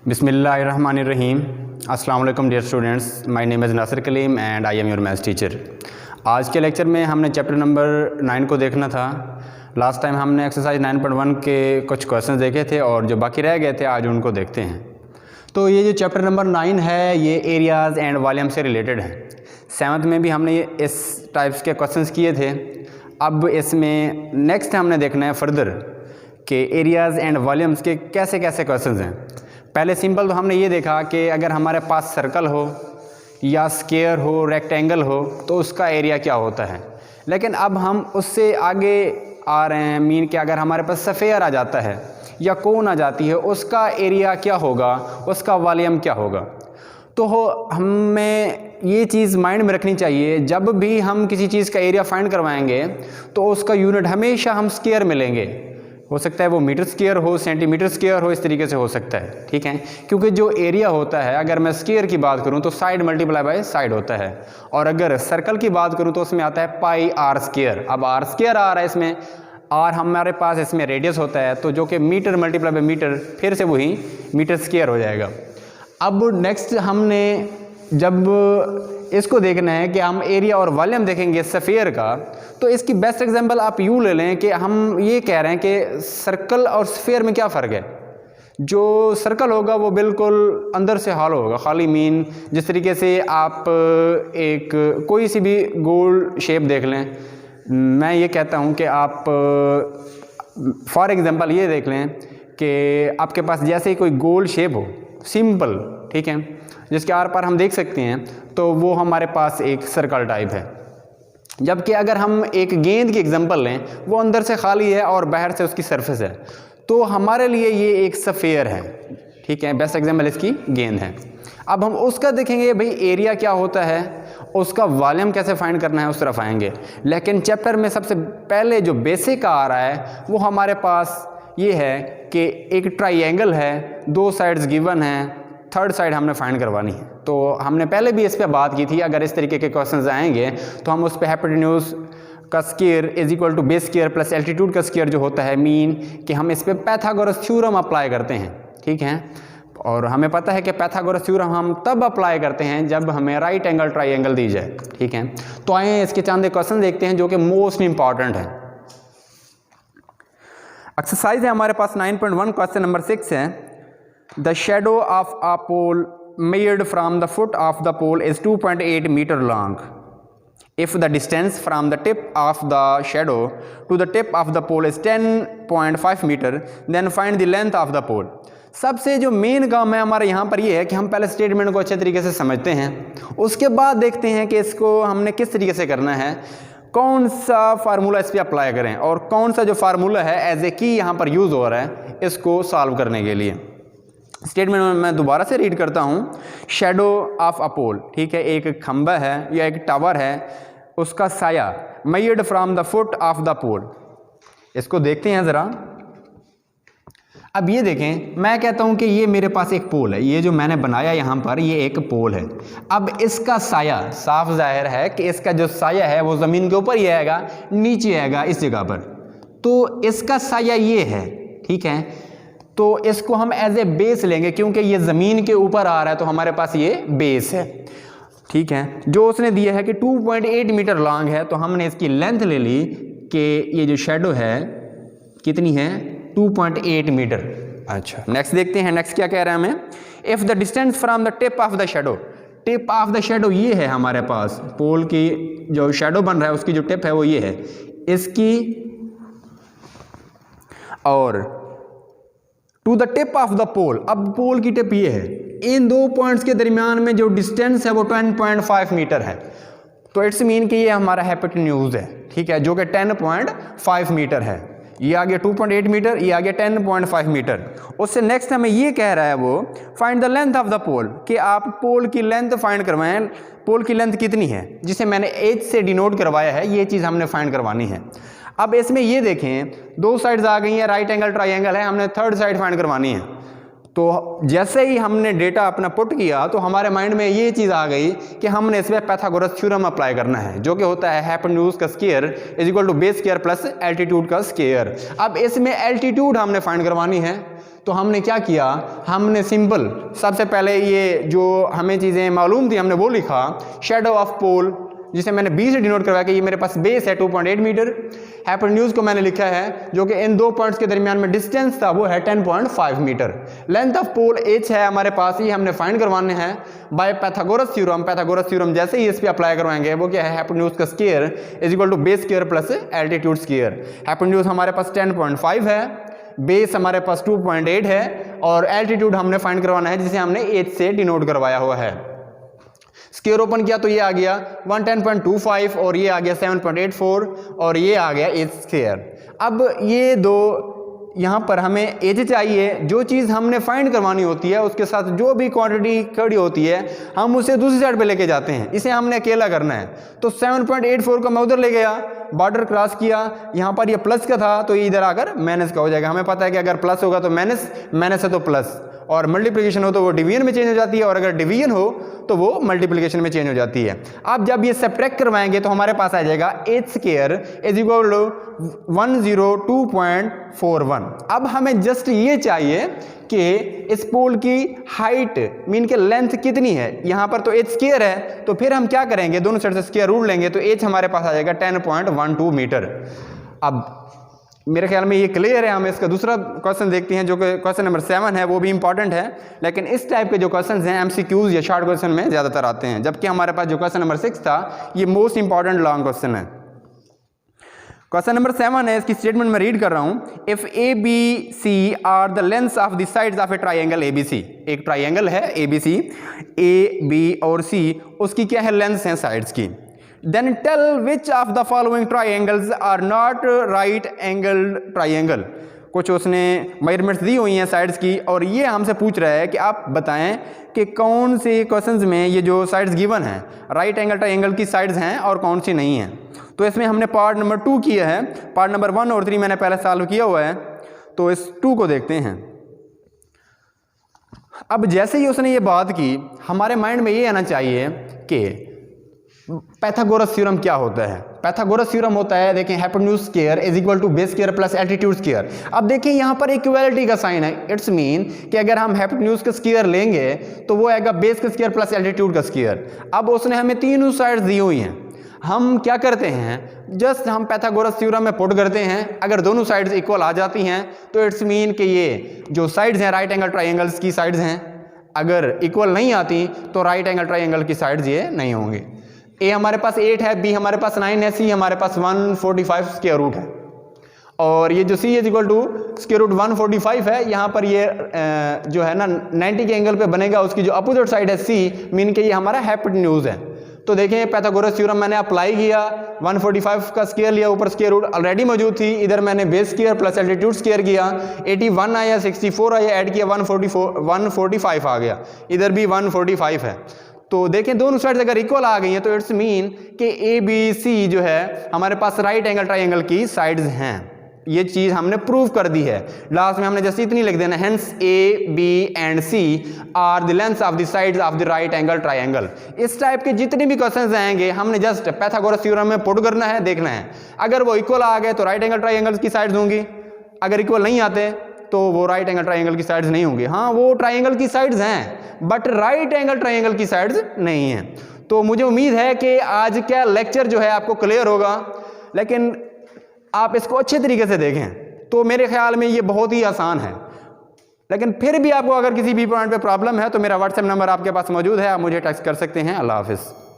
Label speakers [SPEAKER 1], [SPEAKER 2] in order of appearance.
[SPEAKER 1] बिस्मिल्लाहिर्रहमानिर्रहीम। अस्सलाम वालेकुम dear students, my name is Nasir Kaleem and I am your maths teacher. आज के लेक्चर में हमने चैप्टर नंबर 9 को देखना था। लास्ट टाइम हमने एक्सरसाइज 9.1 के कुछ क्वेश्चंस देखे थे और जो बाकी रह गए थे आज उनको देखते हैं। तो ये जो चैप्टर नंबर 9 है ये एरियाज़ एंड वॉल्यूम से रिलेटेड है। 7th में भी हमने इस टाइप्स के क्वेश्चंस किए थे। अब इसमें नेक्स्ट हमने देखना है फर्दर कि एरियाज़ एंड वॉल्यूम्स के कैसे कैसे क्वेश्चंस हैं। पहले सिंपल तो हमने ये देखा कि अगर हमारे पास सर्कल हो या स्क्वायर हो, रेक्टेंगल हो तो उसका एरिया क्या होता है। लेकिन अब हम उससे आगे आ रहे हैं, मीन कि अगर हमारे पास स्फेयर आ जाता है या कोन आ जाती है उसका एरिया क्या होगा, उसका वॉल्यूम क्या होगा। तो हमें ये चीज़ माइंड में रखनी चाहिए, जब भी हम किसी चीज़ का एरिया फाइंड करवाएंगे तो उसका यूनिट हमेशा हम स्क्वायर में लेंगे। हो सकता है वो मीटर स्क्वायर हो, सेंटीमीटर स्क्वायर हो, इस तरीके से हो सकता है, ठीक है। क्योंकि जो एरिया होता है, अगर मैं स्क्वायर की बात करूं तो साइड मल्टीप्लाई बाय साइड होता है, और अगर सर्कल की बात करूं तो उसमें आता है पाई आर स्क्वायर। अब आर स्क्वायर आ रहा है इसमें, और हमारे पास इसमें रेडियस होता है तो जो कि मीटर मल्टीप्लाई बाय मीटर, फिर से वही मीटर स्क्वायर हो जाएगा। अब नेक्स्ट हमने जब इसको देखना है कि हम एरिया और वॉल्यूम देखेंगे स्फीयर का, तो इसकी बेस्ट एग्जांपल आप यूँ ले लें कि हम ये कह रहे हैं कि सर्कल और स्फीयर में क्या फ़र्क है। जो सर्कल होगा वो बिल्कुल अंदर से हॉलो होगा, खाली मीन जिस तरीके से आप एक कोई सी भी गोल शेप देख लें। मैं ये कहता हूँ कि आप फॉर एग्ज़ाम्पल ये देख लें कि आपके पास जैसे ही कोई गोल शेप हो, सिंपल, ठीक है, जिसके आर पार हम देख सकते हैं, तो वो हमारे पास एक सर्कल टाइप है। जबकि अगर हम एक गेंद की एग्जांपल लें, वो अंदर से खाली है और बाहर से उसकी सरफेस है, तो हमारे लिए ये एक स्फीयर है, ठीक है। बेस्ट एग्जांपल इसकी गेंद है। अब हम उसका देखेंगे भाई एरिया क्या होता है, उसका वॉल्यूम कैसे फाइंड करना है, उस तरफ आएंगे। लेकिन चैप्टर में सबसे पहले जो बेसिक आ रहा है वो हमारे पास ये है कि एक ट्राइंगल है, दो साइड्स गिवन हैं, थर्ड साइड हमने फाइंड करवानी है। तो हमने पहले भी इस पर बात की थी। अगर इस तरीके के क्वेश्चंस आएंगे तो हम उस पर हाइपोटेन्यूज का square is equal to base square plus altitude का स्क्वायर जो होता है, मीन कि हम इस पर पाइथागोरस थ्योरम अप्लाई करते हैं, ठीक है। और हमें पता है कि पाइथागोरस थ्योरम हम तब अप्लाई करते हैं जब हमें राइट एंगल ट्राइंगल दी जाए, ठीक है। तो आइए इसके चंद क्वेश्चन देखते हैं जो कि मोस्ट इंपॉर्टेंट है। एक्सरसाइज है हमारे पास 9.1, क्वेश्चन नंबर 6 है। The shadow of a pole measured from the foot of the pole is 2.8 meter long. If the distance from the tip of the shadow to the tip of the pole is 10.5 meter, then find the length of the pole. सबसे जो main काम है हमारे यहाँ पर ये है कि हम पहले स्टेटमेंट को अच्छे तरीके से समझते हैं, उसके बाद देखते हैं कि इसको हमने किस तरीके से करना है, कौन सा फार्मूला इस पर अप्लाई करें और कौन सा जो फार्मूला है एज ए की यहाँ पर यूज़ हो रहा है इसको सॉल्व करने के लिए। स्टेटमेंट में मैं दोबारा से रीड करता हूँ। शैडो ऑफ अ पोल, ठीक है, एक खंबा है या एक टावर है, उसका साया measured from the foot of the pole. इसको देखते हैं ज़रा। अब ये देखें, मैं कहता हूँ कि ये मेरे पास एक पोल है, ये जो मैंने बनाया यहाँ पर ये एक पोल है। अब इसका साया, साफ जाहिर है कि इसका जो साया है वो ज़मीन के ऊपर ही आएगा, नीचे आएगा इस जगह पर। तो इसका साया ये है, ठीक है। तो इसको हम एज ए बेस लेंगे क्योंकि ये ज़मीन के ऊपर आ रहा है, तो हमारे पास ये बेस है, ठीक है। जो उसने दिया है कि 2.8 मीटर लॉन्ग है, तो हमने इसकी लेंथ ले ली कि ये जो शेडो है कितनी है, 2.8 मीटर। अच्छा, नेक्स्ट देखते हैं, नेक्स्ट क्या कह रहा है हमें। If the distance from the tip of the shadow, tip of the shadow ये है हमारे पास, पोल की जो शेडो बन रहा है उसकी जो टिप है वो ये है, इसकी और to the tip of the pole, अब पोल की टिप ये है, इन दो पॉइंट्स के दरमियान में जो डिस्टेंस है वो 10.5 मीटर है। तो इट्स मीन कि ये हमारा हाइपोटेन्यूज है, ठीक है, जो कि 10.5 मीटर है। ये आ गया 2.8 मीटर, ये आ गया 10.5 मीटर। उससे नेक्स्ट हमें ये कह रहा है वो find the length of the pole, कि आप पोल की लेंथ फाइंड करवाएं। पोल की लेंथ कितनी है, जिसे मैंने एच से डिनोट करवाया है, ये चीज़ हमने फाइंड करवानी है। अब इसमें ये देखें, दो साइड्स आ गई हैं, राइट एंगल ट्राइंगल है, हमने थर्ड साइड फाइंड करवानी है। तो जैसे ही हमने डेटा अपना पुट किया तो हमारे माइंड में ये चीज़ आ गई कि हमने इस पर पाइथागोरस थ्योरम अप्लाई करना है, जो कि होता है हाइपोटेन्यूज का square is equal to base square plus altitude का स्क्वायर। अब इसमें एल्टीट्यूड हमने फाइंड करवानी है, तो हमने क्या किया, हमने सिंपल सबसे पहले ये जो हमें चीज़ें मालूम थी हमने वो लिखा, शेडो ऑफ पोल जिसे मैंने बी से डिनोट करवाया कि ये मेरे पास बेस है 2.8 मीटर। हाइपोटेन्यूज को मैंने लिखा है जो कि इन दो पॉइंट्स के दरमियान में डिस्टेंस था वो है 10.5 metre. Length of pole h है हमारे पास, ये हमने फाइंड करवाने हैं by Pythagoras theorem. Pythagoras theorem जैसे ही इस पे अप्लाई करवाएंगे वो क्या है, हाइपोटेन्यूज का square is equal to base square plus altitude square. Hypotenuse हमारे पास 10.5 है, बेस हमारे पास 2.8 है और एल्टीट्यूड हमने फाइंड करवाना है जिसे हमने h से डिनोट करवाया हुआ है। स्क्वायर ओपन किया तो ये आ गया 110.25 और ये आ गया 7.84 और ये आ गया h स्क्वायर। अब ये दो यहाँ पर हमें h चाहिए, जो चीज़ हमने फाइंड करवानी होती है उसके साथ जो भी क्वांटिटी खड़ी होती है हम उसे दूसरी साइड पे लेके जाते हैं, इसे हमने अकेला करना है। तो 7.84 का मैं उधर ले गया, बॉर्डर क्रॉस किया, यहाँ पर ये प्लस का था तो ये इधर आकर माइनस का हो जाएगा। हमें पता है कि अगर प्लस होगा तो माइनस, माइनस है तो प्लस, और मल्टीप्लिकेशन हो तो वो डिवीजन में चेंज हो जाती है, और अगर डिवीजन हो तो वो मल्टीप्लिकेशन में चेंज हो जाती है। अब जब ये सब्ट्रैक्ट करवाएंगे तो हमारे पास आ जाएगा h square is equal to 102.41। अब हमें जस्ट ये चाहिए कि इस पोल की हाइट मीन के लेंथ कितनी है, यहाँ पर तो h स्क्वायर है तो फिर हम क्या करेंगे, दोनों साइड से स्क्वायर रूट लेंगे तो h हमारे पास आ जाएगा 10.12 मीटर। अब मेरे ख्याल में ये क्लियर है। हम इसका दूसरा क्वेश्चन देखते हैं जो कि क्वेश्चन नंबर 7 है, वो भी इंपॉर्टेंट है, लेकिन इस टाइप के जो क्वेश्चन हैं एमसीक्यूज या शॉर्ट क्वेश्चन में ज़्यादातर आते हैं, जबकि हमारे पास जो क्वेश्चन नंबर 6 था ये मोस्ट इंपॉर्टेंट लॉन्ग क्वेश्चन है। क्वेश्चन नंबर 7 है, इसकी स्टेटमेंट मैं रीड कर रहा हूँ। If A B C are the lengths of the sides of a triangle A B C, एक ट्राइंगल है ए बी सी, ए बी और सी, उसकी क्या है, लेंथ्स हैं साइड्स की। Then tell which of the following triangles are not right angled triangle। कुछ उसने मेजरमेंट्स दी हुई हैं साइड्स की और ये हमसे पूछ रहा है कि आप बताएं कि कौन से क्वेश्चंस में ये जो साइड्स गिवन हैं राइट एंगल ट्राइंगल की साइड्स हैं और कौन सी नहीं हैं। तो इसमें हमने पार्ट नंबर 2 किया है, पार्ट नंबर 1 और 3 मैंने पहले सॉल्व किया हुआ है, तो इस 2 को देखते हैं। अब जैसे ही उसने ये बात की हमारे माइंड में ये आना चाहिए कि पैथागोरस थ्योरम क्या होता है। पैथागोरस थ्योरम होता है, देखें, hypotenuse square is equal to base square plus altitude square. अब देखें यहाँ पर इक्वालिटी का साइन है, इट्स मीन कि अगर हम हाइपोटेन्यूज का स्क्वायर लेंगे तो वो आएगा बेस का स्क्वायर प्लस एल्टीट्यूड का स्क्वायर। अब उसने हमें तीनों साइड्स दी हुई हैं, हम क्या करते हैं, जस्ट हम पैथागोरस थ्योरम में पुट करते हैं। अगर दोनों साइड्स इक्वल आ जाती हैं तो इट्स मीन कि ये जो साइड्स हैं राइट एंगल ट्राइंगल्स की साइड्स हैं, अगर इक्वल नहीं आती तो राइट एंगल ट्राइंगल की साइड्स ये नहीं होंगे। ए हमारे पास 8 है, बी हमारे पास 9 है, सी हमारे पास 145 स्क्वायर रूट है, और ये जो C is equal to square root 145 है, यहाँ पर ये जो है ना 90 के एंगल पे बनेगा, उसकी जो अपोजिट साइड है सी, मीन के ये हमारा हाइपोटेन्यूज है। तो देखें पैथागोरस थ्योरम मैंने अप्लाई किया, 145 का स्क्वायर लिया, ऊपर स्क्वायर रूट ऑलरेडी मौजूद थी, इधर मैंने base square plus altitude square किया, 81 आया, 64 आया, ऐड किया 145 आ गया, इधर भी 145 है। तो देखें दोनों साइड्स अगर इक्वल आ गई हैं तो इट्स मीन कि ए बी सी जो है हमारे पास राइट एंगल ट्राइंगल की साइड्स हैं। ये चीज़ हमने प्रूव कर दी है। लास्ट में हमने जैसे इतनी लिख देना, hence A B and C are the lengths of the sides of the right angle triangle. इस टाइप के जितने भी क्वेश्चंस आएंगे हमने जस्ट पैथागोरस थ्योरम में पुट करना है, देखना है अगर वो इक्वल आ गए तो राइट एंगल ट्राइंगल्स की साइड्स होंगी, अगर इक्वल नहीं आते तो वो राइट एंगल ट्राइंगल की साइड्स नहीं होंगी। हाँ, वो ट्राइंगल की साइड्स हैं बट राइट एंगल ट्राइंगल की साइड्स नहीं हैं। तो मुझे उम्मीद है कि आज का लेक्चर जो है आपको क्लियर होगा, लेकिन आप इसको अच्छे तरीके से देखें तो मेरे ख्याल में ये बहुत ही आसान है। लेकिन फिर भी आपको अगर किसी भी पॉइंट पे प्रॉब्लम है तो मेरा व्हाट्सएप नंबर आपके पास मौजूद है, आप मुझे टेक्स्ट कर सकते हैं। अल्लाह हाफिज़।